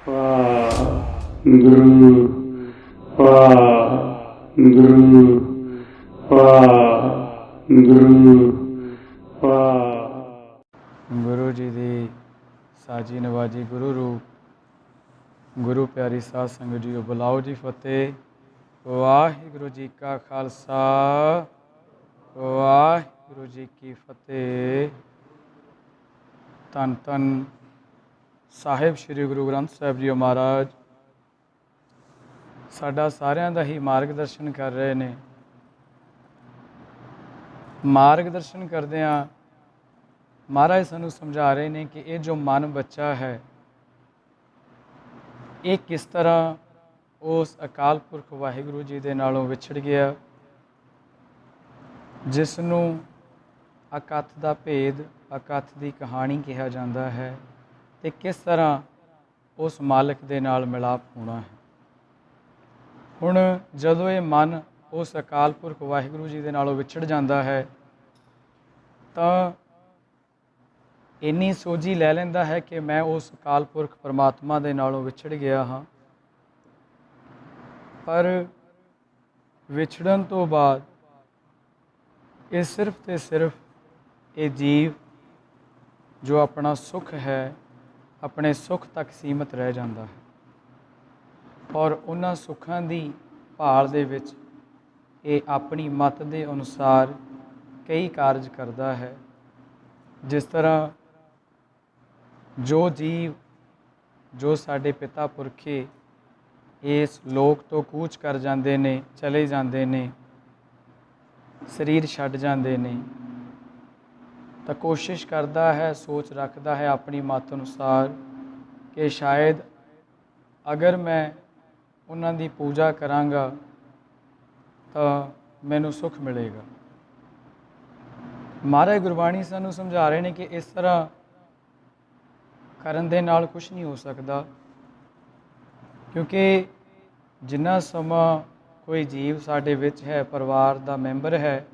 ਵਾਹਿਗੁਰੂ ਵਾਹਿਗੁਰੂ ਵਾਹਿਗੁਰੂ ਗੁਰੂ ਜੀ ਦੀ ਸਾਜੀ ਨਵਾਜੀ ਗੁਰੂ ਰੂਪ ਗੁਰੂ ਪਿਆਰੀ ਸਾਧ ਸੰਗਤ ਜੀਓ, ਬੁਲਾਓ ਜੀ ਫਤਿਹ। ਵਾਹਿਗੁਰੂ ਜੀ ਕਾ ਖਾਲਸਾ, ਵਾਹਿਗੁਰੂ ਜੀ ਕੀ ਫਤਿਹ। ਧੰਨ ਧੰਨ ਸਾਹਿਬ ਸ੍ਰੀ ਗੁਰੂ ਗ੍ਰੰਥ ਸਾਹਿਬ ਜੀ ਮਹਾਰਾਜ ਸਾਡਾ ਸਾਰਿਆਂ ਦਾ ਹੀ ਮਾਰਗਦਰਸ਼ਨ ਕਰ ਰਹੇ ਨੇ। ਮਾਰਗਦਰਸ਼ਨ ਕਰਦਿਆਂ ਮਹਾਰਾਜ ਸਾਨੂੰ ਸਮਝਾ ਰਹੇ ਨੇ ਕਿ ਇਹ ਜੋ ਮਨ ਬੱਚਾ ਹੈ, ਇਹ ਕਿਸ ਤਰ੍ਹਾਂ ਉਸ ਅਕਾਲ ਪੁਰਖ ਵਾਹਿਗੁਰੂ ਜੀ ਦੇ ਨਾਲੋਂ ਵਿਛੜ ਗਿਆ, ਜਿਸ ਨੂੰ ਅਕਥ ਦਾ ਭੇਦ, ਅਕਥ ਦੀ ਕਹਾਣੀ ਕਿਹਾ ਜਾਂਦਾ ਹੈ, ਅਤੇ ਕਿਸ ਤਰ੍ਹਾਂ ਉਸ ਮਾਲਕ ਦੇ ਨਾਲ ਮਿਲਾਪ ਹੋਣਾ ਹੈ। ਹੁਣ ਜਦੋਂ ਇਹ ਮਨ ਉਸ ਅਕਾਲ ਪੁਰਖ ਵਾਹਿਗੁਰੂ ਜੀ ਦੇ ਨਾਲੋਂ ਵਿਛੜ ਜਾਂਦਾ ਹੈ ਤਾਂ ਇੰਨੀ ਸੋਝੀ ਲੈ ਲੈਂਦਾ ਹੈ ਕਿ ਮੈਂ ਉਸ ਅਕਾਲ ਪੁਰਖ ਪਰਮਾਤਮਾ ਦੇ ਨਾਲੋਂ ਵਿਛੜ ਗਿਆ ਹਾਂ। ਪਰ ਵਿਛੜਨ ਤੋਂ ਬਾਅਦ ਇਹ ਸਿਰਫ ਅਤੇ ਸਿਰਫ ਇਹ ਜੀਵ ਜੋ ਆਪਣਾ ਸੁੱਖ ਹੈ, ਆਪਣੇ ਸੁੱਖ ਤੱਕ ਸੀਮਤ ਰਹਿ ਜਾਂਦਾ ਹੈ ਔਰ ਉਹਨਾਂ ਸੁੱਖਾਂ ਦੀ ਭਾਲ ਦੇ ਵਿੱਚ ਇਹ ਆਪਣੀ ਮੱਤ ਦੇ ਅਨੁਸਾਰ ਕਈ ਕਾਰਜ ਕਰਦਾ ਹੈ। ਜਿਸ ਤਰ੍ਹਾਂ ਜੋ ਜੀਵ, ਜੋ ਸਾਡੇ ਪਿਤਾ ਪੁਰਖੇ ਇਸ ਲੋਕ ਤੋਂ ਕੂਚ ਕਰ ਜਾਂਦੇ ਨੇ, ਚਲੇ ਜਾਂਦੇ ਨੇ, ਸਰੀਰ ਛੱਡ ਜਾਂਦੇ ਨੇ, ਤਾਂ ਕੋਸ਼ਿਸ਼ ਕਰਦਾ ਹੈ, ਸੋਚ ਰੱਖਦਾ ਹੈ ਆਪਣੀ ਮੱਤ ਅਨੁਸਾਰ ਕਿ ਸ਼ਾਇਦ ਅਗਰ ਮੈਂ ਉਹਨਾਂ ਦੀ ਪੂਜਾ ਕਰਾਂਗਾ ਤਾਂ ਮੈਨੂੰ ਸੁੱਖ ਮਿਲੇਗਾ। ਮਹਾਰਾਜ ਗੁਰਬਾਣੀ ਸਾਨੂੰ ਸਮਝਾ ਰਹੇ ਨੇ ਕਿ ਇਸ ਤਰ੍ਹਾਂ ਕਰਨ ਦੇ ਨਾਲ ਕੁਛ ਨਹੀਂ ਹੋ ਸਕਦਾ, ਕਿਉਂਕਿ ਜਿੰਨਾ ਸਮਾਂ ਕੋਈ ਜੀਵ ਸਾਡੇ ਵਿੱਚ ਹੈ, ਪਰਿਵਾਰ ਦਾ ਮੈਂਬਰ ਹੈ,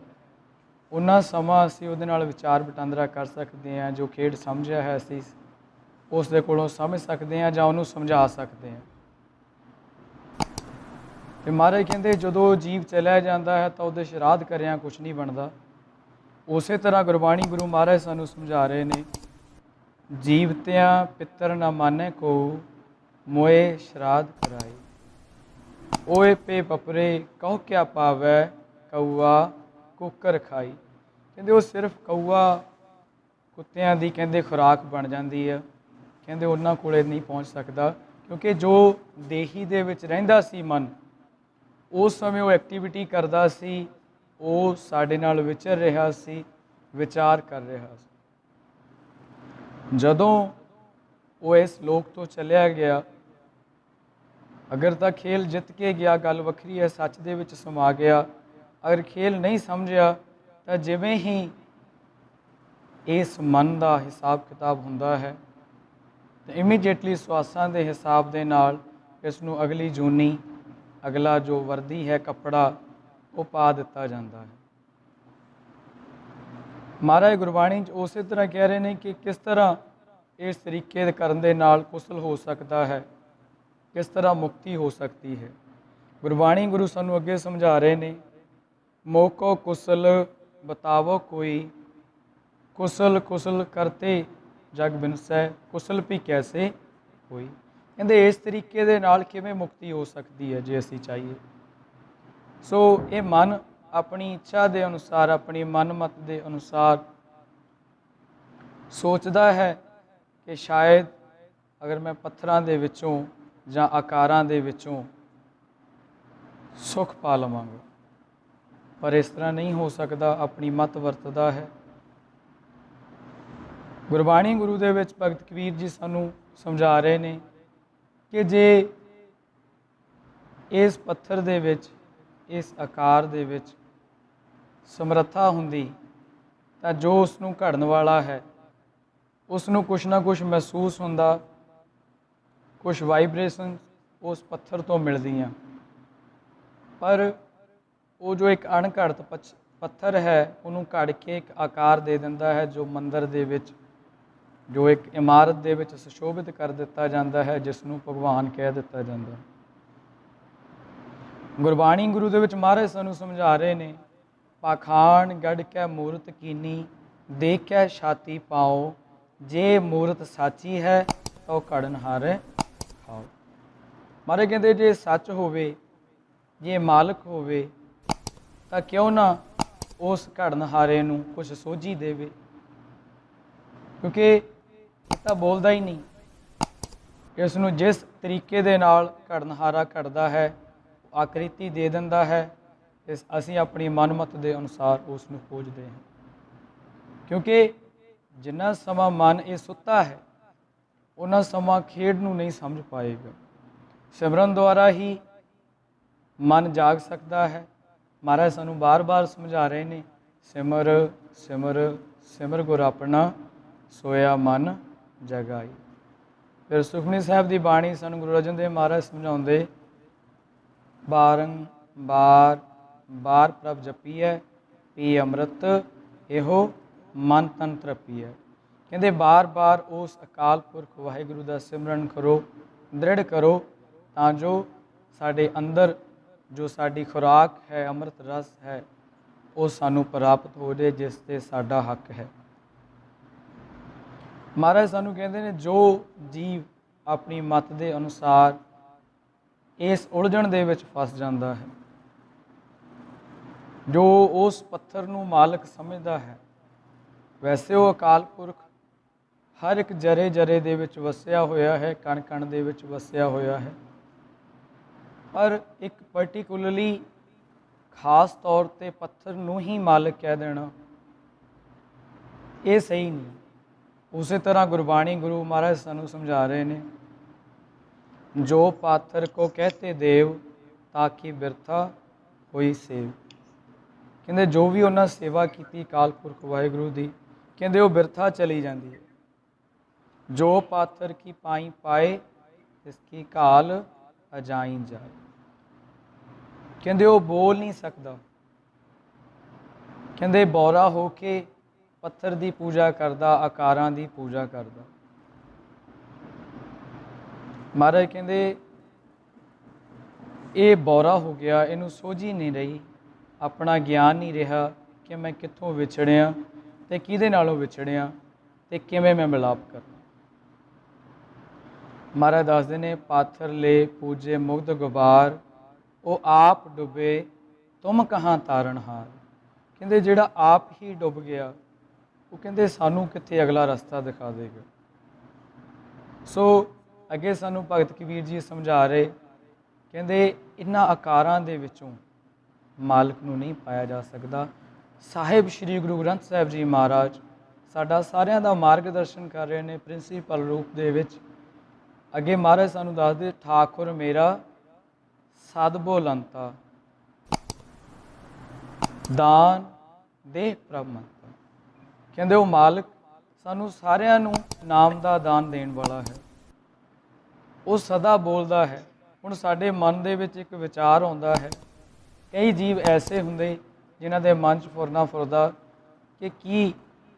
ਉਨਾ ਸਮਾਂ ਅਸੀਂ ਉਹਦੇ ਨਾਲ ਵਿਚਾਰ ਵਟਾਂਦਰਾ ਕਰ ਸਕਦੇ ਹਾਂ। ਜੋ ਖੇਡ ਸਮਝਿਆ ਹੈ ਅਸੀਂ ਉਸ ਦੇ ਕੋਲੋਂ ਸਮਝ ਸਕਦੇ ਹਾਂ ਜਾਂ ਉਹਨੂੰ ਸਮਝਾ ਸਕਦੇ ਹਾਂ। ਅਤੇ ਮਹਾਰਾਜ ਕਹਿੰਦੇ ਜਦੋਂ ਜੀਵ ਚਲਿਆ ਜਾਂਦਾ ਹੈ ਤਾਂ ਉਹਦੇ ਸ਼ਰਾਧ ਕਰਿਆਂ ਕੁਛ ਨਹੀਂ ਬਣਦਾ। ਉਸੇ ਤਰ੍ਹਾਂ ਗੁਰਬਾਣੀ ਗੁਰੂ ਮਹਾਰਾਜ ਸਾਨੂੰ ਸਮਝਾ ਰਹੇ ਨੇ, ਜੀਵਤਿਆਂ ਪਿੱਤਰ ਨਾ ਮਾਨੈ ਕੋ, ਮੋਏ ਸ਼ਰਾਧ ਕਰਾਏ। ਓਏ ਪੇ ਪਪਰੇ ਕਹੋ ਕਿਆ ਪਾਵੈ, ਕਊਆ ਕੁੱਕਰ ਖਾਈ। ਕਹਿੰਦੇ ਉਹ ਸਿਰਫ ਕਊਆ ਕੁੱਤਿਆਂ ਦੀ ਕਹਿੰਦੇ ਖੁਰਾਕ ਬਣ ਜਾਂਦੀ ਹੈ। ਕਹਿੰਦੇ ਉਹਨਾਂ ਕੋਲ ਨਹੀਂ ਪਹੁੰਚ ਸਕਦਾ, ਕਿਉਂਕਿ ਜੋ ਦੇਹੀ ਦੇ ਵਿੱਚ ਰਹਿੰਦਾ ਸੀ ਮਨ, ਉਸ ਸਮੇਂ ਉਹ ਐਕਟੀਵਿਟੀ ਕਰਦਾ ਸੀ, ਉਹ ਸਾਡੇ ਨਾਲ ਵਿਚਰ ਰਿਹਾ ਸੀ, ਵਿਚਾਰ ਕਰ ਰਿਹਾ ਸੀ। ਜਦੋਂ ਉਹ ਇਸ ਲੋਕ ਤੋਂ ਚਲਿਆ ਗਿਆ, ਅਗਰ ਤਾਂ ਖੇਲ ਜਿੱਤ ਕੇ ਗਿਆ ਗੱਲ ਵੱਖਰੀ ਹੈ, ਸੱਚ ਦੇ ਵਿੱਚ ਸਮਾ ਗਿਆ। ਅਗਰ ਖੇਲ ਨਹੀਂ ਸਮਝਿਆ ਤਾਂ ਜਿਵੇਂ ਹੀ ਇਸ ਮਨ ਦਾ ਹਿਸਾਬ ਕਿਤਾਬ ਹੁੰਦਾ ਹੈ ਤਾਂ ਇਮੀਡੀਏਟਲੀ ਸਵਾਸਾਂ ਦੇ ਹਿਸਾਬ ਦੇ ਨਾਲ ਇਸ ਨੂੰ ਅਗਲੀ ਜੂਨੀ, ਅਗਲਾ ਜੋ ਵਰਦੀ ਹੈ, ਕੱਪੜਾ, ਉਹ ਪਾ ਦਿੱਤਾ ਜਾਂਦਾ ਹੈ। ਮਹਾਰਾਜ ਗੁਰਬਾਣੀ 'ਚ ਉਸੇ ਤਰ੍ਹਾਂ ਕਹਿ ਰਹੇ ਨੇ ਕਿ ਕਿਸ ਤਰ੍ਹਾਂ ਇਸ ਤਰੀਕੇ ਦੇ ਕਰਨ ਦੇ ਨਾਲ ਕੁਸਲ ਹੋ ਸਕਦਾ ਹੈ, ਕਿਸ ਤਰ੍ਹਾਂ ਮੁਕਤੀ ਹੋ ਸਕਦੀ ਹੈ। ਗੁਰਬਾਣੀ ਗੁਰੂ ਸਾਨੂੰ ਅੱਗੇ ਸਮਝਾ ਰਹੇ ਨੇ, ਮੋਕੋ ਕੁਸਲ ਬਤਾਵੋ ਕੋਈ, ਕੁਸਲ ਕੁਸਲ ਕਰਤੇ ਜਗ ਬਿਨਸੈ, ਕੁਸਲ ਵੀ ਕੈਸੇ ਹੋਈ। ਕਹਿੰਦੇ ਇਸ ਤਰੀਕੇ ਦੇ ਨਾਲ ਕਿਵੇਂ ਮੁਕਤੀ ਹੋ ਸਕਦੀ ਹੈ ਜੇ ਅਸੀਂ ਚਾਹੀਏ। ਸੋ ਇਹ ਮਨ ਆਪਣੀ ਇੱਛਾ ਦੇ ਅਨੁਸਾਰ, ਆਪਣੀ ਮਨਮਤ ਦੇ ਅਨੁਸਾਰ ਸੋਚਦਾ ਹੈ ਕਿ ਸ਼ਾਇਦ ਅਗਰ ਮੈਂ ਪੱਥਰਾਂ ਦੇ ਵਿੱਚੋਂ ਜਾਂ ਆਕਾਰਾਂ ਦੇ ਵਿੱਚੋਂ ਸੁੱਖ ਪਾ ਲਵਾਂਗਾ, ਪਰ ਇਸ ਤਰ੍ਹਾਂ ਨਹੀਂ ਹੋ ਸਕਦਾ। ਆਪਣੀ ਮੱਤ ਵਰਤਦਾ ਹੈ। ਗੁਰਬਾਣੀ ਗੁਰੂ ਦੇ ਵਿੱਚ ਭਗਤ ਕਬੀਰ ਜੀ ਸਾਨੂੰ ਸਮਝਾ ਰਹੇ ਨੇ ਕਿ ਜੇ ਇਸ ਪੱਥਰ ਦੇ ਵਿੱਚ, ਇਸ ਆਕਾਰ ਦੇ ਵਿੱਚ ਸਮਰੱਥਾ ਹੁੰਦੀ ਤਾਂ ਜੋ ਉਸ ਨੂੰ ਘੜਨ ਵਾਲਾ ਹੈ, ਉਸ ਨੂੰ ਕੁਛ ਨਾ ਕੁਛ ਮਹਿਸੂਸ ਹੁੰਦਾ, ਕੁਛ ਵਾਈਬ੍ਰੇਸ਼ਨ ਉਸ ਪੱਥਰ ਤੋਂ ਮਿਲਦੀਆਂ। ਪਰ ਉਹ ਜੋ ਇੱਕ ਅਣਘੜਤ ਪੱਥਰ ਹੈ, ਉਹਨੂੰ ਘੜ ਕੇ ਇੱਕ ਆਕਾਰ ਦੇ ਦਿੰਦਾ ਹੈ ਜੋ ਮੰਦਰ ਦੇ ਵਿੱਚ ਜੋ ਇੱਕ ਇਮਾਰਤ ਦੇ ਵਿੱਚ ਸੁਸ਼ੋਭਿਤ ਕਰ ਦਿੱਤਾ ਜਾਂਦਾ ਹੈ, ਜਿਸ ਨੂੰ ਭਗਵਾਨ ਕਹਿ ਦਿੱਤਾ ਜਾਂਦਾ। ਗੁਰਬਾਣੀ ਗੁਰੂ ਦੇ ਵਿੱਚ ਮਹਾਰਾਜ ਸਾਨੂੰ ਸਮਝਾ ਰਹੇ ਨੇ, ਪਾਖਾਨ ਗੜ ਕੈ ਮੂਰਤ ਕੀਨੀ, ਦੇਖੈ ਛਾਤੀ ਪਾਓ, ਜੇ ਮੂਰਤ ਸਾਚੀ ਹੈ ਤਾਂ ਘੜਨ ਹਾਰੇ ਖਾਓ। ਮਹਾਰਾਜ ਕਹਿੰਦੇ ਜੇ ਸੱਚ ਹੋਵੇ, ਜੇ ਮਾਲਕ ਹੋਵੇ, ਤਾਂ ਕਿਉਂ ਨਾ ਉਸ ਘੜਨਹਾਰੇ ਨੂੰ ਕੁਛ ਸੋਝੀ ਦੇਵੇ, ਕਿਉਂਕਿ ਇਹ ਤਾਂ ਬੋਲਦਾ ਹੀ ਨਹੀਂ। ਇਸ ਨੂੰ ਜਿਸ ਤਰੀਕੇ ਦੇ ਨਾਲ ਘੜਨਹਾਰਾ ਘੜਦਾ ਹੈ, ਆਕ੍ਰਿਤੀ ਦੇ ਦਿੰਦਾ ਹੈ, ਇਸ ਅਸੀਂ ਆਪਣੀ ਮਨਮਤ ਦੇ ਅਨੁਸਾਰ ਉਸ ਨੂੰ ਖੋਜਦੇ ਹਾਂ। ਕਿਉਂਕਿ ਜਿੰਨਾ ਸਮਾਂ ਮਨ ਇਹ ਸੁੱਤਾ ਹੈ, ਉਹਨਾਂ ਸਮਾਂ ਖੇਡ ਨੂੰ ਨਹੀਂ ਸਮਝ ਪਾਏਗਾ। ਸਿਮਰਨ ਦੁਆਰਾ ਹੀ ਮਨ ਜਾਗ ਸਕਦਾ ਹੈ। ਮਹਾਰਾਜ ਸਾਨੂੰ ਬਾਰ-ਬਾਰ ਸਮਝਾ ਰਹੇ ਨੇ, ਸਿਮਰ ਸਿਮਰ ਸਿਮਰ ਗੁਰ ਆਪਣਾ, ਸੋਇਆ ਮਨ ਜਗਾਈ। ਫਿਰ ਸੁਖਮਨੀ ਸਾਹਿਬ ਦੀ ਬਾਣੀ ਸਾਨੂੰ ਗੁਰੂ ਅਰਜਨ ਦੇਵ ਮਹਾਰਾਜ ਸਮਝਾਉਂਦੇ, ਬਾਰੰਬਾਰ ਬਾਰ ਪ੍ਰਭ ਜਪੀਐ, ਪੀ ਅੰਮ੍ਰਿਤ ਇਹੋ ਮਨ ਤਨ ਤ੍ਰਪੀਐ। ਕਹਿੰਦੇ ਬਾਰ-ਬਾਰ ਉਸ ਅਕਾਲ ਪੁਰਖ ਵਾਹਿਗੁਰੂ ਦਾ ਸਿਮਰਨ ਕਰੋ, ਦ੍ਰਿੜ ਕਰੋ, ਤਾਂ ਜੋ ਸਾਡੇ ਅੰਦਰ ਜੋ ਸਾਡੀ ਖੁਰਾਕ ਹੈ, ਅੰਮ੍ਰਿਤ ਰਸ ਹੈ, ਉਹ ਸਾਨੂੰ ਪ੍ਰਾਪਤ ਹੋ ਜਾਏ, ਜਿਸ 'ਤੇ ਸਾਡਾ ਹੱਕ ਹੈ। ਮਹਾਰਾਜ ਸਾਨੂੰ ਕਹਿੰਦੇ ਨੇ, ਜੋ ਜੀਵ ਆਪਣੀ ਮਤ ਦੇ ਅਨੁਸਾਰ ਇਸ ਉਲਝਣ ਦੇ ਵਿੱਚ ਫਸ ਜਾਂਦਾ ਹੈ, ਜੋ ਉਸ ਪੱਥਰ ਨੂੰ ਮਾਲਕ ਸਮਝਦਾ ਹੈ, ਵੈਸੇ ਉਹ ਅਕਾਲ ਪੁਰਖ ਹਰ ਇੱਕ ਜਰੇ ਜਰੇ ਦੇ ਵਿੱਚ ਵਸਿਆ ਹੋਇਆ ਹੈ, ਕਣ ਕਣ ਦੇ ਵਿੱਚ ਵਸਿਆ ਹੋਇਆ ਹੈ। ਪਰ ਇੱਕ ਪਰਟੀਕੂਲਰਲੀ ਖਾਸ ਤੌਰ 'ਤੇ ਪੱਥਰ ਨੂੰ ਹੀ ਮਾਲਕ ਕਹਿ ਦੇਣਾ, ਇਹ ਸਹੀ ਨਹੀਂ। ਉਸੇ ਤਰ੍ਹਾਂ ਗੁਰਬਾਣੀ ਗੁਰੂ ਮਹਾਰਾਜ ਸਾਨੂੰ ਸਮਝਾ ਰਹੇ ਨੇ, ਜੋ ਪਾਥਰ ਕੋ ਕਹਤੇ ਦੇਵ, ਤਾਂ ਕਿ ਬਿਰਥਾ ਹੋਈ ਸੇਵ। ਕਹਿੰਦੇ ਜੋ ਵੀ ਉਹਨਾਂ ਸੇਵਾ ਕੀਤੀ ਅਕਾਲ ਪੁਰਖ ਵਾਹਿਗੁਰੂ ਦੀ, ਕਹਿੰਦੇ ਉਹ ਬਿਰਥਾ ਚਲੀ ਜਾਂਦੀ ਹੈ। ਜੋ ਪਾਥਰ ਕੀ ਪਾਈ ਪਾਏ, ਇਸ ਕੀ ਘਾਲ ਅਜਾਈ ਜਾਏ। ਕਹਿੰਦੇ ਉਹ ਬੋਲ ਨਹੀਂ ਸਕਦਾ, ਕਹਿੰਦੇ ਬੌਰਾ ਹੋ ਕੇ ਪੱਥਰ ਦੀ ਪੂਜਾ ਕਰਦਾ, ਆਕਾਰਾਂ ਦੀ ਪੂਜਾ ਕਰਦਾ। ਮਹਾਰਾਜ ਕਹਿੰਦੇ ਇਹ ਬੌਰਾ ਹੋ ਗਿਆ, ਇਹਨੂੰ ਸੋਝੀ ਨਹੀਂ ਰਹੀ, ਆਪਣਾ ਗਿਆਨ ਨਹੀਂ ਰਿਹਾ ਕਿ ਮੈਂ ਕਿੱਥੋਂ ਵਿਛੜਿਆ ਅਤੇ ਕਿਹਦੇ ਨਾਲੋਂ ਵਿਛੜਿਆ ਅਤੇ ਕਿਵੇਂ ਮੈਂ ਮਿਲਾਪ ਕਰਾਂ। ਮਹਾਰਾਜ ਦੱਸਦੇ ਨੇ, ਪਾਥਰ ਲੈ ਪੂਜੇ ਮੁਗਧ ਗੁਬਾਰ, ਉਹ ਆਪ ਡੁੱਬੇ ਤੁਮ ਕਹਾਂ ਤਾਰਨਹਾਰ। ਕਹਿੰਦੇ ਜਿਹੜਾ ਆਪ ਹੀ ਡੁੱਬ ਗਿਆ, ਉਹ ਕਹਿੰਦੇ ਸਾਨੂੰ ਕਿੱਥੇ ਅਗਲਾ ਰਸਤਾ ਦਿਖਾ ਦੇਗਾ। ਸੋ ਅੱਗੇ ਸਾਨੂੰ ਭਗਤ ਕਬੀਰ ਜੀ ਸਮਝਾ ਰਹੇ, ਕਹਿੰਦੇ ਇਹਨਾਂ ਆਕਾਰਾਂ ਦੇ ਵਿੱਚੋਂ ਮਾਲਕ ਨੂੰ ਨਹੀਂ ਪਾਇਆ ਜਾ ਸਕਦਾ। ਸਾਹਿਬ ਸ਼੍ਰੀ ਗੁਰੂ ਗ੍ਰੰਥ ਸਾਹਿਬ ਜੀ ਮਹਾਰਾਜ ਸਾਡਾ ਸਾਰਿਆਂ ਦਾ ਮਾਰਗਦਰਸ਼ਨ ਕਰ ਰਹੇ ਨੇ ਪ੍ਰਿੰਸੀਪਲ ਰੂਪ ਦੇ ਵਿੱਚ। ਅੱਗੇ ਮਹਾਰਾਜ ਸਾਨੂੰ ਦੱਸਦੇ, ਠਾਕੁਰ ਮੇਰਾ ਸਦ ਬੋਲੰਤਾ, ਦਾਨ ਦੇਹ ਪ੍ਰਭ ਮੰਤਾ। ਕਹਿੰਦੇ ਉਹ ਮਾਲਕ ਸਾਨੂੰ ਸਾਰਿਆਂ ਨੂੰ ਨਾਮ ਦਾ ਦਾਨ ਦੇਣ ਵਾਲਾ ਹੈ, ਉਹ ਸਦਾ ਬੋਲਦਾ ਹੈ। ਹੁਣ ਸਾਡੇ ਮਨ ਦੇ ਵਿੱਚ ਇੱਕ ਵਿਚਾਰ ਆਉਂਦਾ ਹੈ, ਕਈ ਜੀਵ ਐਸੇ ਹੁੰਦੇ ਜਿਨ੍ਹਾਂ ਦੇ ਮਨ 'ਚ ਫੁਰਨਾ ਫੁਰਦਾ ਕਿ ਕੀ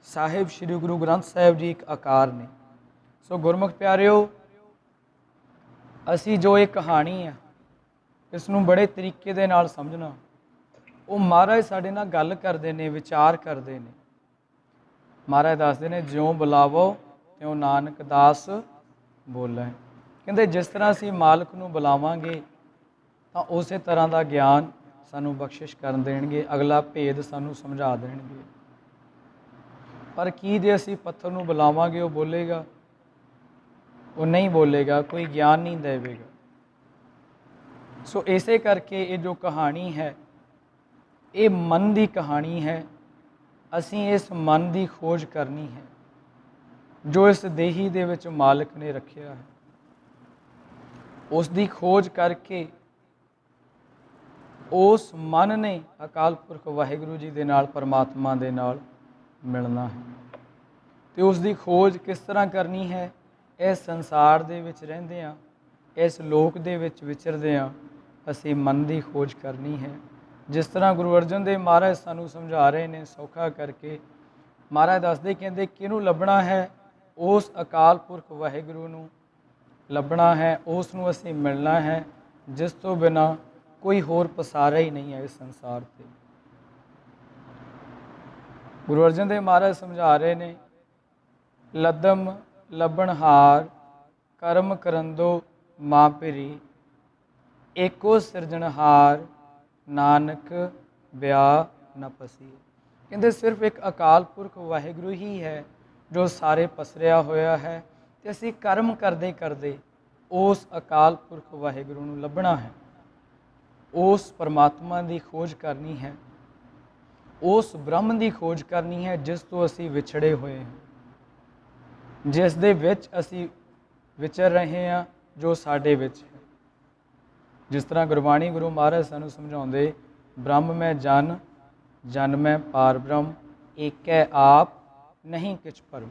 ਸਾਹਿਬ ਸ਼੍ਰੀ ਗੁਰੂ ਗ੍ਰੰਥ ਸਾਹਿਬ ਜੀ ਇੱਕ ਆਕਾਰ ਨੇ। ਸੋ ਗੁਰਮੁਖ ਪਿਆਰਿਓ, ਅਸੀਂ ਜੋ ਇਹ ਕਹਾਣੀ ਆ, ਇਸ ਨੂੰ ਬੜੇ ਤਰੀਕੇ ਦੇ ਨਾਲ ਸਮਝਣਾ। ਉਹ ਮਹਾਰਾਜ ਸਾਡੇ ਨਾਲ ਗੱਲ ਕਰਦੇ ਨੇ, ਵਿਚਾਰ ਕਰਦੇ ਨੇ। ਮਹਾਰਾਜ ਦੱਸਦੇ ਨੇ, ਜਿਉਂ ਬੁਲਾਵੋ ਤਿਉਂ ਨਾਨਕ ਦਾਸ ਬੋਲੇ। ਕਹਿੰਦੇ ਜਿਸ ਤਰ੍ਹਾਂ ਅਸੀਂ ਮਾਲਕ ਨੂੰ ਬੁਲਾਵਾਂਗੇ ਤਾਂ ਉਸੇ ਤਰ੍ਹਾਂ ਦਾ ਗਿਆਨ ਸਾਨੂੰ ਬਖਸ਼ਿਸ਼ ਕਰਨ ਦੇਣਗੇ, ਅਗਲਾ ਭੇਦ ਸਾਨੂੰ ਸਮਝਾ ਦੇਣਗੇ। ਪਰ ਕੀ ਜੇ ਅਸੀਂ ਪੱਥਰ ਨੂੰ ਬੁਲਾਵਾਂਗੇ, ਉਹ ਬੋਲੇਗਾ? ਉਹ ਨਹੀਂ ਬੋਲੇਗਾ, ਕੋਈ ਗਿਆਨ ਨਹੀਂ ਦੇਵੇਗਾ। ਸੋ ਇਸੇ ਕਰਕੇ ਇਹ ਜੋ ਕਹਾਣੀ ਹੈ, ਇਹ ਮਨ ਦੀ ਕਹਾਣੀ ਹੈ। ਅਸੀਂ ਇਸ ਮਨ ਦੀ ਖੋਜ ਕਰਨੀ ਹੈ ਜੋ ਇਸ ਦੇਹੀ ਦੇ ਵਿੱਚ ਮਾਲਕ ਨੇ ਰੱਖਿਆ ਹੈ। ਉਸ ਦੀ ਖੋਜ ਕਰਕੇ ਉਸ ਮਨ ਨੇ ਅਕਾਲ ਪੁਰਖ ਵਾਹਿਗੁਰੂ ਜੀ ਦੇ ਨਾਲ, ਪਰਮਾਤਮਾ ਦੇ ਨਾਲ ਮਿਲਣਾ ਹੈ। ਅਤੇ ਉਸ ਦੀ ਖੋਜ ਕਿਸ ਤਰ੍ਹਾਂ ਕਰਨੀ ਹੈ? ਇਸ ਸੰਸਾਰ ਦੇ ਵਿੱਚ ਰਹਿੰਦੇ ਹਾਂ, ਇਸ ਲੋਕ ਦੇ ਵਿੱਚ ਵਿਚਰਦੇ ਹਾਂ, ਅਸੀਂ ਮਨ ਦੀ ਖੋਜ ਕਰਨੀ ਹੈ। ਜਿਸ ਤਰ੍ਹਾਂ ਗੁਰੂ ਅਰਜਨ ਦੇਵ ਮਹਾਰਾਜ ਸਾਨੂੰ ਸਮਝਾ ਰਹੇ ਨੇ ਸੌਖਾ ਕਰਕੇ। ਮਹਾਰਾਜ ਦੱਸਦੇ, ਕਹਿੰਦੇ ਕਿਹਨੂੰ ਲੱਭਣਾ ਹੈ? उस अकाल पुरख वाहिगुरू नूं ਲੱਭਣਾ ਹੈ, ਉਸ ਨੂੰ ਅਸੀਂ ਮਿਲਣਾ ਹੈ, ਜਿਸ ਤੋਂ ਬਿਨਾਂ ਕੋਈ ਹੋਰ ਪਸਾਰਾ ਹੀ ਨਹੀਂ ਹੈ ਇਸ ਸੰਸਾਰ 'ਤੇ। ਗੁਰੂ ਅਰਜਨ ਦੇਵ ਮਹਾਰਾਜ ਸਮਝਾ ਰਹੇ ਨੇ, ਲੱਦਮ ਲੱਭਣਹਾਰ ਕਰਮ ਕਰੰਦੋ ਮਾਂ ਭਿਰੀ, ਏਕੋ ਸਿਰਜਣਹਾਰ ਨਾਨਕ ਵਿਆਹ ਨ ਪਸੀ। ਕਹਿੰਦੇ ਸਿਰਫ ਇੱਕ ਅਕਾਲ ਪੁਰਖ ਵਾਹਿਗੁਰੂ ਹੀ ਹੈ ਜੋ ਸਾਰੇ ਪਸਰਿਆ ਹੋਇਆ ਹੈ, ਅਤੇ ਅਸੀਂ ਕਰਮ ਕਰਦੇ ਕਰਦੇ ਉਸ ਅਕਾਲ ਪੁਰਖ ਵਾਹਿਗੁਰੂ ਨੂੰ ਲੱਭਣਾ ਹੈ, ਉਸ ਪਰਮਾਤਮਾ ਦੀ ਖੋਜ ਕਰਨੀ ਹੈ, ਉਸ ਬ੍ਰਹਮ ਦੀ ਖੋਜ ਕਰਨੀ ਹੈ ਜਿਸ ਤੋਂ ਅਸੀਂ ਵਿਛੜੇ ਹੋਏ ਹਾਂ, ਜਿਸ ਦੇ ਵਿੱਚ ਅਸੀਂ ਵਿਚਰ ਰਹੇ ਹਾਂ, ਜੋ ਸਾਡੇ ਵਿੱਚ ਹੈ। ਜਿਸ ਤਰ੍ਹਾਂ ਗੁਰਬਾਣੀ ਗੁਰੂ ਮਹਾਰਾਜ ਸਾਨੂੰ ਸਮਝਾਉਂਦੇ, ਬ੍ਰਹਮ ਮੈਂ ਜਨ, ਜਨ ਮੈਂ ਪਾਰ ਬ੍ਰਹਮ, ਏਕੈ ਆਪ ਨਹੀਂ ਕਿਛ ਭਰਮ।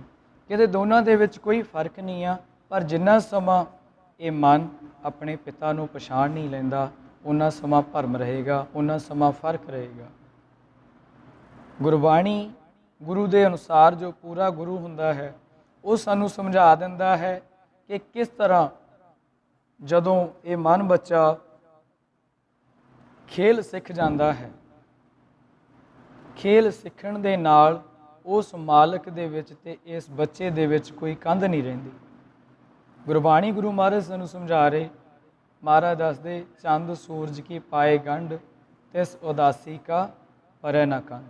ਕਹਿੰਦੇ ਦੋਨਾਂ ਦੇ ਵਿੱਚ ਕੋਈ ਫਰਕ ਨਹੀਂ ਆ, ਪਰ ਜਿੰਨਾ ਸਮਾਂ ਇਹ ਮਨ ਆਪਣੇ ਪਿਤਾ ਨੂੰ ਪਛਾਣ ਨਹੀਂ ਲੈਂਦਾ, ਉਨਾ ਸਮਾਂ ਭਰਮ ਰਹੇਗਾ, ਉਨਾ ਸਮਾਂ ਫਰਕ ਰਹੇਗਾ। ਗੁਰਬਾਣੀ ਗੁਰੂ ਦੇ ਅਨੁਸਾਰ ਜੋ ਪੂਰਾ ਗੁਰੂ ਹੁੰਦਾ ਹੈ, ਉਹ ਸਾਨੂੰ ਸਮਝਾ ਦਿੰਦਾ ਹੈ ਕਿ ਕਿਸ ਤਰ੍ਹਾਂ ਜਦੋਂ ਇਹ ਮਨ ਬੱਚਾ ਖੇਲ ਸਿੱਖ ਜਾਂਦਾ ਹੈ, ਖੇਲ ਸਿੱਖਣ ਦੇ ਨਾਲ ਉਸ ਮਾਲਕ ਦੇ ਵਿੱਚ ਅਤੇ ਇਸ ਬੱਚੇ ਦੇ ਵਿੱਚ ਕੋਈ ਕੰਧ ਨਹੀਂ ਰਹਿੰਦੀ। ਗੁਰਬਾਣੀ ਗੁਰੂ ਮਹਾਰਾਜ ਸਾਨੂੰ ਸਮਝਾ ਰਹੇ, ਮਹਾਰਾਜ ਦੱਸਦੇ, ਚੰਦ ਸੂਰਜ ਕੀ ਪਾਏ ਗੰਢ, ਤਿਸ ਉਦਾਸੀ ਕਾ ਪਰੈ ਨਾ ਕੰਧ।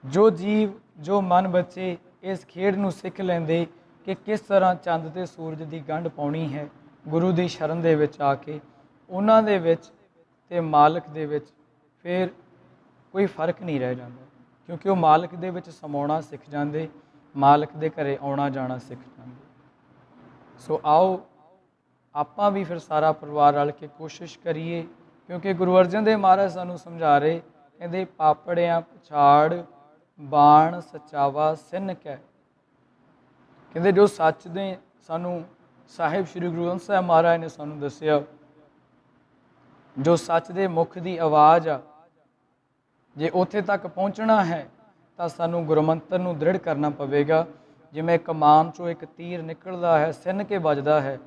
ਜੋ ਜੀਵ, ਜੋ ਮਨ ਬੱਚੇ ਇਸ ਖੇਡ ਨੂੰ ਸਿੱਖ ਲੈਂਦੇ ਕਿ ਕਿਸ ਤਰ੍ਹਾਂ ਚੰਦ ਅਤੇ ਸੂਰਜ ਦੀ ਗੰਢ ਪਾਉਣੀ ਹੈ, ਗੁਰੂ ਦੀ ਸ਼ਰਨ ਦੇ ਵਿੱਚ ਆ ਕੇ, ਉਹਨਾਂ ਦੇ ਵਿੱਚ ਅਤੇ ਮਾਲਕ ਦੇ ਵਿੱਚ ਫਿਰ ਕੋਈ ਫਰਕ ਨਹੀਂ ਰਹਿ ਜਾਂਦਾ, ਕਿਉਂਕਿ ਉਹ ਮਾਲਕ ਦੇ ਵਿੱਚ ਸਮਾਉਣਾ ਸਿੱਖ ਜਾਂਦੇ, ਮਾਲਕ ਦੇ ਘਰੇ ਆਉਣਾ ਜਾਣਾ ਸਿੱਖ ਜਾਂਦੇ। ਸੋ ਆਓ ਆਪਾਂ ਵੀ ਫਿਰ ਸਾਰਾ ਪਰਿਵਾਰ ਰਲ ਕੇ ਕੋਸ਼ਿਸ਼ ਕਰੀਏ, ਕਿਉਂਕਿ ਗੁਰੂ ਅਰਜਨ ਦੇਵ ਮਹਾਰਾਜ ਸਾਨੂੰ ਸਮਝਾ ਰਹੇ, ਕਹਿੰਦੇ ਪਾਪੜਿਆਂ ਪਛਾੜ ਬਾਣ ਸਚਾਵਾ ਸਿੰਨ ਕੈ। ਕਹਿੰਦੇ ਜੋ ਸੱਚ ਦੇ ਸਾਨੂੰ ਸਾਹਿਬ ਸ੍ਰੀ ਗੁਰੂ ਗ੍ਰੰਥ ਸਾਹਿਬ ਮਹਾਰਾਜ ਨੇ ਸਾਨੂੰ ਦੱਸਿਆ, ਜੋ ਸੱਚ ਦੇ ਮੁੱਖ ਦੀ ਆਵਾਜ਼ ਆ, ਜੇ ਉੱਥੇ ਤੱਕ ਪਹੁੰਚਣਾ ਹੈ ਤਾਂ ਸਾਨੂੰ ਗੁਰਮੰਤਰ ਨੂੰ ਦ੍ਰਿੜ ਕਰਨਾ ਪਵੇਗਾ। ਜਿਵੇਂ ਕਮਾਨ 'ਚੋਂ ਇੱਕ ਤੀਰ ਨਿਕਲਦਾ ਹੈ, ਸਿੰਨ ਕੇ ਵੱਜਦਾ ਹੈ,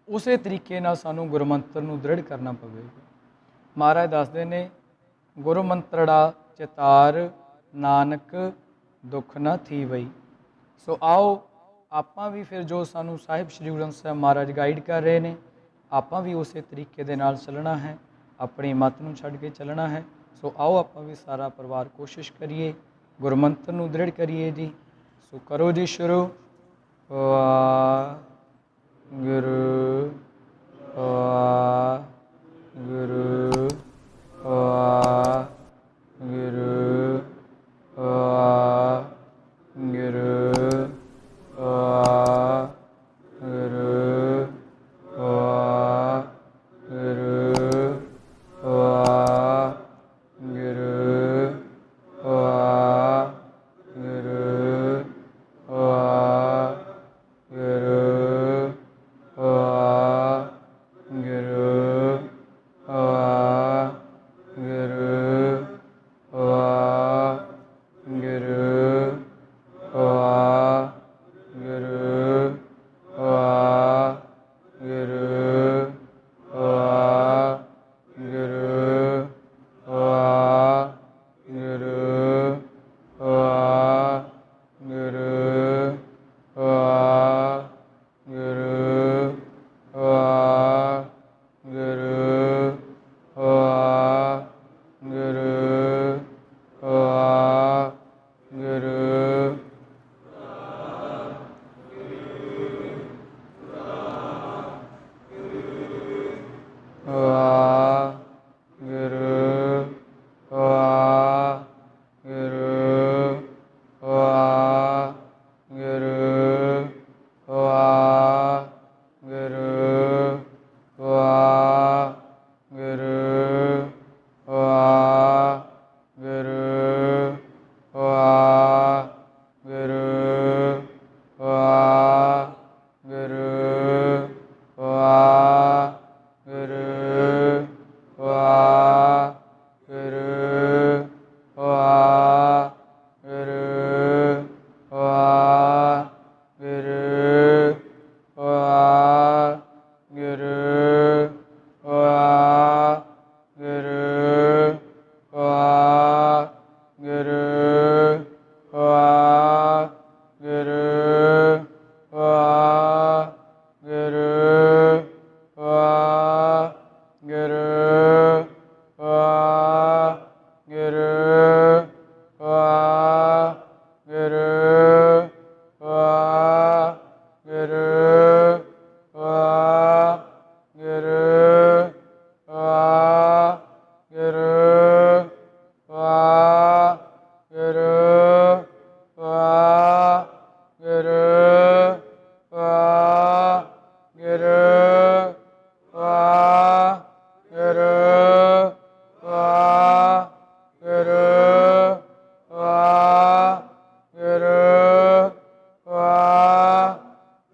ਉਸੇ ਤਰੀਕੇ ਨਾਲ ਸਾਨੂੰ ਗੁਰਮੰਤਰ ਨੂੰ ਦ੍ਰਿੜ ਕਰਨਾ ਪਵੇਗਾ। ਮਹਾਰਾਜ ਦੱਸਦੇ ਨੇ, ਗੁਰਮੰਤਰੜਾ ਚਿਤਾਰ ਨਾਨਕ ਦੁੱਖ ਨਾ ਥੀ ਵਈ। ਸੋ ਆਓ ਆਪਾਂ ਵੀ ਫਿਰ ਜੋ ਸਾਨੂੰ ਸਾਹਿਬ ਸ੍ਰੀ ਗੁਰੂ ਗ੍ਰੰਥ ਸਾਹਿਬ ਮਹਾਰਾਜ ਗਾਈਡ ਕਰ ਰਹੇ ਨੇ, ਆਪਾਂ ਵੀ ਉਸੇ ਤਰੀਕੇ ਦੇ ਨਾਲ ਚੱਲਣਾ ਹੈ, ਆਪਣੀ ਮੱਤ ਨੂੰ ਛੱਡ ਕੇ ਚੱਲਣਾ ਹੈ। ਸੋ ਆਓ ਆਪਾਂ ਵੀ ਸਾਰਾ ਪਰਿਵਾਰ ਕੋਸ਼ਿਸ਼ ਕਰੀਏ, ਗੁਰਮੰਤਰ ਨੂੰ ਦ੍ਰਿੜ ਕਰੀਏ ਜੀ। ਸੋ ਕਰੋ ਜੀ ਸ਼ੁਰੂ। ਵਾਹਿਗੁਰੂ ਵਾਹਿਗੁਰੂ ਵਾਹਿਗੁਰੂ ਵਾਹਿਗੁਰੂ ਵਾਹਿਗੁਰੂ ਗੁਰੂ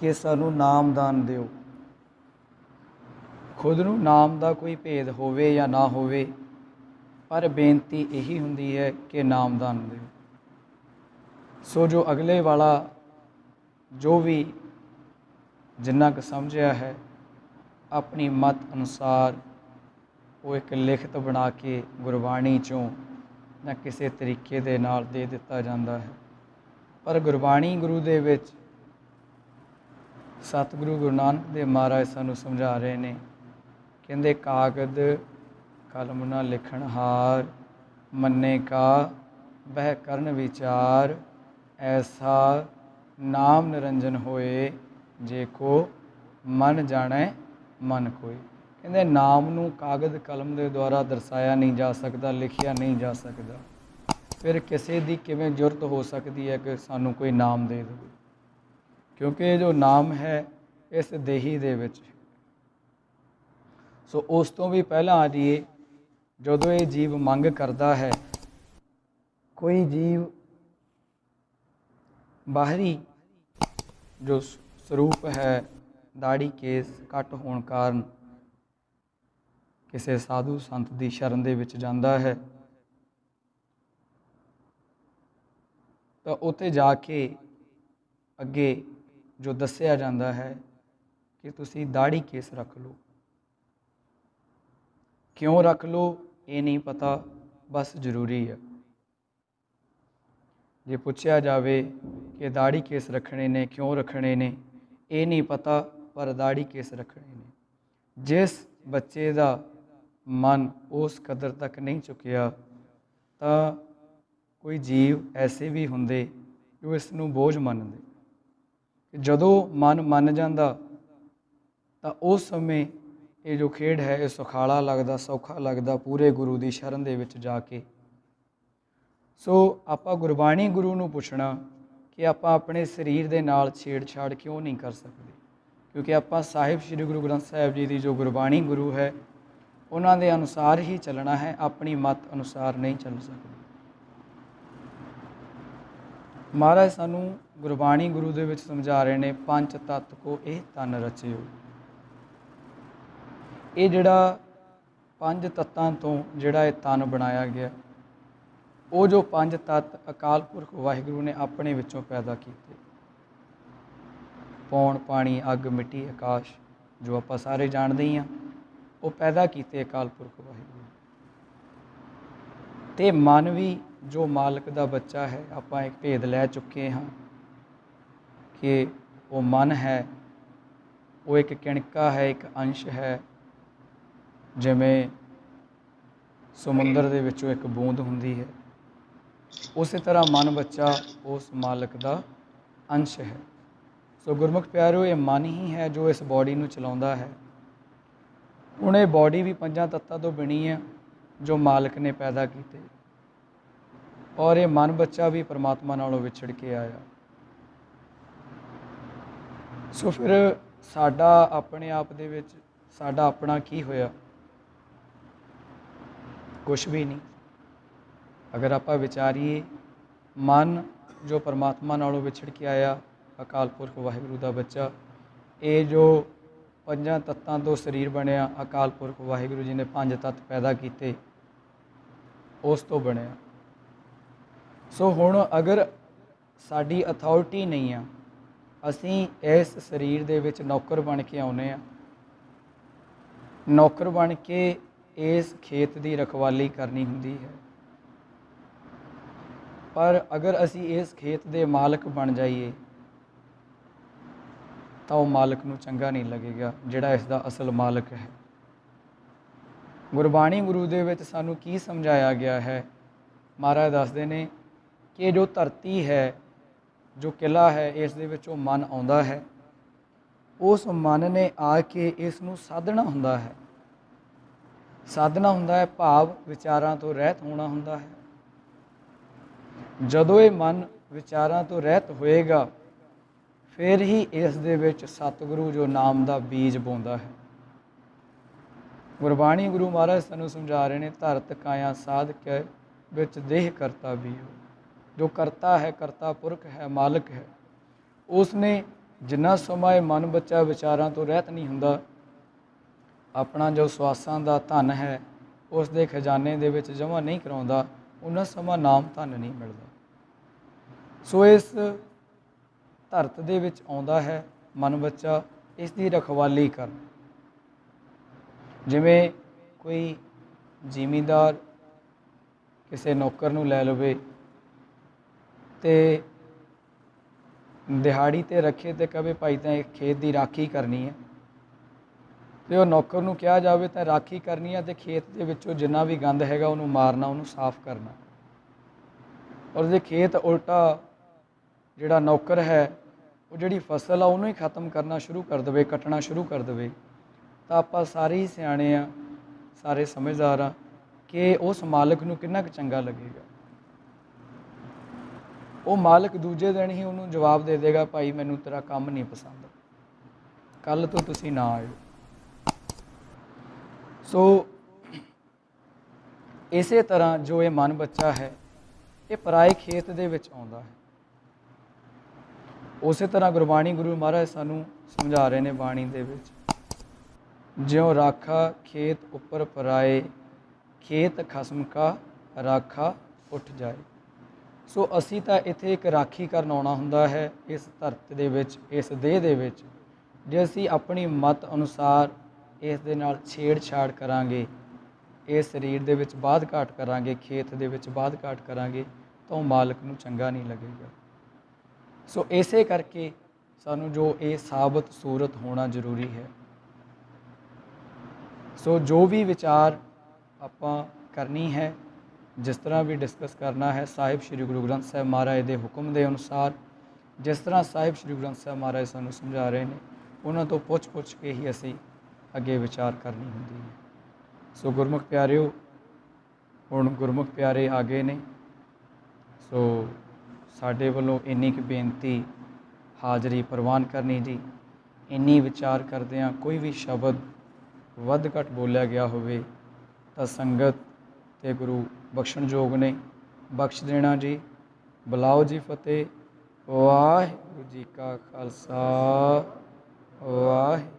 कि सानू नामदान दिओ। खुद नूं नाम का कोई भेद होवे या ना होवे, पर बेनती यही हुंदी है कि नामदान दिओ। सो जो अगले वाला जो भी जिन्ना क समझिया है, अपनी मत अनुसार वो एक लिखत बना के गुरबाणी चों या किसी तरीके दे नाल दे दिता जाता है। पर गुरबाणी गुरु दे विच सतगुरु गुरु नानक देव महाराज सानू समझा रहे ने, कहंदे कागद कलम ना लिखण हार, मन्ने का बह करन विचार, ऐसा नाम निरंजन होए, जे को मन जाने मन कोई। कहंदे नाम नू कागद कलम के द्वारा दर्शाया नहीं जा सकता, लिखिया नहीं जा सकता। फिर किसी की किवें जुरत हो सकती है कि सानू कोई नाम दे दे, क्योंकि जो नाम है इस देही दे विच। सो उस तो भी पहला आ जाइए, जदों ये जीव मंग करता है, कोई जीव बाहरी जो स्वरूप है दाड़ी केस घट होने कारण किसी साधु संत की शरण दे विच जांदा है, तो उत्थे जाके अगे जो दसिया जाता है कि तुसी दाड़ी केस रख लो। क्यों रख लो ये नहीं पता, बस जरूरी है। जे पूछया जाए कि दाड़ी केस रखने ने क्यों रखने ने, ये नहीं पता, पर दाड़ी केस रखने ने। जिस बच्चे का मन उस कदर तक नहीं चुकिया, तो कोई जीव ऐसे भी होंदे जो इसनूं बोझ मनदे। जदों मन मन जाता तो उस समय ये जो खेड है ये सुखाला लगता, सौखा लगता पूरे गुरु की शरण दे विच जाके। सो आपां गुरबाणी गुरु नूं पुछना कि आपां अपने शरीर दे नाल छेड़छाड़ क्यों नहीं कर सकते, क्योंकि आपां साहिब श्री गुरु ग्रंथ साहिब जी की जो गुरबाणी गुरु है उन्हां दे अनुसार ही चलना है, अपनी मत अनुसार नहीं चल सकते। महाराज सानू गुरबाणी गुरु दे विच समझा रहे ने, पंच तत्त को यह तन रचियो। ये जिहड़ा पंज तत्तां तो जिहड़ा ये तन बनाया गया, वो जो पंज तत्त अकाल पुरख वाहिगुरु ने अपने विचों पैदा किए। पौण पानी अग मिट्टी आकाश जो आप सारे जानते ही हाँ, वो पैदा किए अकाल पुरख वाहिगुरु। तो मन भी जो मालक का बच्चा है, आप एक भेद लै चुके हाँ कि वो मन है, वो एक किणका है, एक अंश है। जिमें समुंदर दे विचों एक बूंद हुंदी है, उस तरह मन बच्चा उस मालक का अंश है। सो गुरमुख प्यारो, ये मन ही है जो इस बॉडी नूं चलाउंदा है। हुण ये बॉडी भी पंजां तत्तां तो बनी है जो मालक ने पैदा कीते, और ये मन बच्चा भी परमात्मा नालों विछड़ के आया। सो फिर साडा अपने आप दे विच साडा अपना की होया? कुछ भी नहीं। अगर आप विचारीए, मन जो परमात्मा नालों विछड़ के आया, अकाल पुरख वाहिगुरु का बच्चा, ये जो पंजां तत्तां तो शरीर बनया, अकाल पुरख वाहिगुरु जी ने पंज तत्त पैदा किए, उस तो बनया। सो हुण अगर साडी अथॉरिटी नहीं आ, असीं इस शरीर दे विच नौकर बन के आउणे आ, नौकर बन के इस खेत की रखवाली करनी हुंदी है। पर अगर असी इस खेत के मालक बन जाइए तो वह मालक नूं चंगा नहीं लगेगा, जिहड़ा इसका असल मालक है। गुरबाणी गुरु दे विच सानूं की समझाया गया है? महाराज दसदे ने कि जो धरती है, जो किला है, इस दे विचों मन आउंदा है, उस मन ने आके इसनूं साधना हुंदा है। साधना हुंदा है भाव विचारां तो रहत होना हुंदा है। जदों ये मन विचारां तो रहत होएगा, फिर ही इस दे विच सतगुरु जो नाम का बीज बोंदा है। गुरबाणी गुरु महाराज सानूं समझा रहे हैं, धरत काया साध के विच देह करता भी हो। जो करता है, करता पुरख है, मालिक है, उसने ਜਿੰਨਾ ਸਮਾਂ ਇਹ ਮਨ ਬੱਚਾ ਵਿਚਾਰਾਂ ਤੋਂ ਰਹਿਤ ਨਹੀਂ ਹੁੰਦਾ, ਆਪਣਾ ਜੋ ਸਵਾਸਾਂ ਦਾ ਧਨ ਹੈ ਉਸ ਦੇ ਖਜ਼ਾਨੇ ਦੇ ਵਿੱਚ ਜਮ੍ਹਾਂ ਨਹੀਂ ਕਰਾਉਂਦਾ, ਉਹਨਾਂ ਸਮਾਂ ਨਾਮ ਧਨ ਨਹੀਂ ਮਿਲਦਾ। ਸੋ ਇਸ ਧਰਤ ਦੇ ਵਿੱਚ ਆਉਂਦਾ ਹੈ ਮਨ ਬੱਚਾ, ਇਸ ਦੀ ਰਖਵਾਲੀ ਕਰਨ। ਜਿਵੇਂ ਕੋਈ ਜ਼ਿਮੀਂਦਾਰ ਕਿਸੇ ਨੌਕਰ ਨੂੰ ਲੈ ਲਵੇ ਅਤੇ ਦਿਹਾੜੀ 'ਤੇ ਰੱਖੇ ਅਤੇ ਕਹੇ ਭਾਈ ਤਾਂ ਇਹ ਖੇਤ ਦੀ ਰਾਖੀ ਕਰਨੀ ਹੈ, ਅਤੇ ਉਹ ਨੌਕਰ ਨੂੰ ਕਿਹਾ ਜਾਵੇ ਤਾਂ ਰਾਖੀ ਕਰਨੀ ਹੈ ਅਤੇ ਖੇਤ ਦੇ ਵਿੱਚੋਂ ਜਿੰਨਾ ਵੀ ਗੰਦ ਹੈਗਾ ਉਹਨੂੰ ਮਾਰਨਾ, ਉਹਨੂੰ ਸਾਫ਼ ਕਰਨਾ। ਔਰ ਜੇ ਖੇਤ ਉਲਟਾ ਜਿਹੜਾ ਨੌਕਰ ਹੈ ਉਹ ਜਿਹੜੀ ਫਸਲ ਆ ਉਹਨੂੰ ਹੀ ਖ਼ਤਮ ਕਰਨਾ ਸ਼ੁਰੂ ਕਰ ਦੇਵੇ, ਕੱਟਣਾ ਸ਼ੁਰੂ ਕਰ ਦੇਵੇ, ਤਾਂ ਆਪਾਂ ਸਾਰੇ ਹੀ ਸਿਆਣੇ ਆ, ਸਾਰੇ ਸਮਝਦਾਰ ਆ ਕਿ ਉਸ ਮਾਲਕ ਨੂੰ ਕਿੰਨਾ ਕੁ ਚੰਗਾ ਲੱਗੇਗਾ। ਉਹ ਮਾਲਕ ਦੂਜੇ ਦਿਨ ਹੀ ਉਹਨੂੰ ਜਵਾਬ ਦੇ ਦੇਗਾ, ਭਾਈ ਮੈਨੂੰ ਤੇਰਾ ਕੰਮ ਨਹੀਂ ਪਸੰਦ, ਕੱਲ੍ਹ ਤੋਂ ਤੁਸੀਂ ਨਾ ਆਇਓ। ਸੋ ਇਸੇ ਤਰ੍ਹਾਂ ਜੋ ਇਹ ਮਨ ਬੱਚਾ ਹੈ ਇਹ ਪਰਾਏ ਖੇਤ ਦੇ ਵਿੱਚ ਆਉਂਦਾ ਹੈ। ਉਸੇ ਤਰ੍ਹਾਂ ਗੁਰਬਾਣੀ ਗੁਰੂ ਮਹਾਰਾਜ ਸਾਨੂੰ ਸਮਝਾ ਰਹੇ ਨੇ ਬਾਣੀ ਦੇ ਵਿੱਚ, ਜਿਉਂ ਰਾਖਾ ਖੇਤ ਉੱਪਰ ਪਰਾਏ, ਖੇਤ ਖਸਮ ਕਾ ਰਾਖਾ ਉੱਠ ਜਾਏ। ਸੋ ਅਸੀਂ ਤਾਂ ਇੱਥੇ ਇੱਕ ਰਾਖੀ ਕਰਨ ਆਉਣਾ ਹੁੰਦਾ ਹੈ ਇਸ ਧਰਤ ਦੇ ਵਿੱਚ, ਇਸ ਦੇਹ ਦੇ ਵਿੱਚ। ਜੇ ਅਸੀਂ ਆਪਣੀ ਮਤ ਅਨੁਸਾਰ ਇਸ ਦੇ ਨਾਲ ਛੇੜਛਾੜ ਕਰਾਂਗੇ, ਇਸ ਸਰੀਰ ਦੇ ਵਿੱਚ ਬਾਧ ਘਾਟ ਕਰਾਂਗੇ, ਖੇਤ ਦੇ ਵਿੱਚ ਬਾਧ ਘਾਟ ਕਰਾਂਗੇ, ਤਾਂ ਉਹ ਮਾਲਕ ਨੂੰ ਚੰਗਾ ਨਹੀਂ ਲੱਗੇਗਾ। ਸੋ ਇਸੇ ਕਰਕੇ ਸਾਨੂੰ ਜੋ ਇਹ ਸਾਬਤ ਸੂਰਤ ਹੋਣਾ ਜ਼ਰੂਰੀ ਹੈ। ਸੋ ਜੋ ਵੀ ਵਿਚਾਰ ਆਪਾਂ ਕਰਨੀ ਹੈ, ਜਿਸ ਤਰ੍ਹਾਂ ਵੀ ਡਿਸਕਸ ਕਰਨਾ ਹੈ, ਸਾਹਿਬ ਸ਼੍ਰੀ ਗੁਰੂ ਗ੍ਰੰਥ ਸਾਹਿਬ ਮਹਾਰਾਜ ਦੇ ਹੁਕਮ ਦੇ ਅਨੁਸਾਰ, ਜਿਸ ਤਰ੍ਹਾਂ ਸਾਹਿਬ ਸ਼੍ਰੀ ਗੁਰੂ ਗ੍ਰੰਥ ਸਾਹਿਬ ਮਹਾਰਾਜ ਸਾਨੂੰ ਸਮਝਾ ਰਹੇ ਨੇ, ਉਹਨਾਂ ਤੋਂ ਪੁੱਛ ਕੇ ਹੀ ਅਸੀਂ ਅੱਗੇ ਵਿਚਾਰ ਕਰਨੀ ਹੁੰਦੀ ਹੈ। ਸੋ ਗੁਰਮੁਖ ਪਿਆਰਿਓ, ਹੁਣ ਗੁਰਮੁਖ ਪਿਆਰੇ ਆ ਗਏ ਨੇ, ਸੋ ਸਾਡੇ ਵੱਲੋਂ ਇੰਨੀ ਕੁ ਬੇਨਤੀ ਹਾਜ਼ਰੀ ਪ੍ਰਵਾਨ ਕਰਨੀ ਜੀ। ਇੰਨੀ ਵਿਚਾਰ ਕਰਦਿਆਂ ਕੋਈ ਵੀ ਸ਼ਬਦ ਵੱਧ ਘੱਟ ਬੋਲਿਆ ਗਿਆ ਹੋਵੇ ਤਾਂ ਸੰਗਤ ਅਤੇ ਗੁਰੂ ਬਖਸ਼ਣਯੋਗ ਨੇ, ਬਖਸ਼ ਦੇਣਾ ਜੀ। ਬੁਲਾਓ ਜੀ ਫਤਿਹ। ਵਾਹਿਗੁਰੂ ਜੀ ਕਾ ਖਾਲਸਾ, ਵਾਹਿਗੁਰੂ।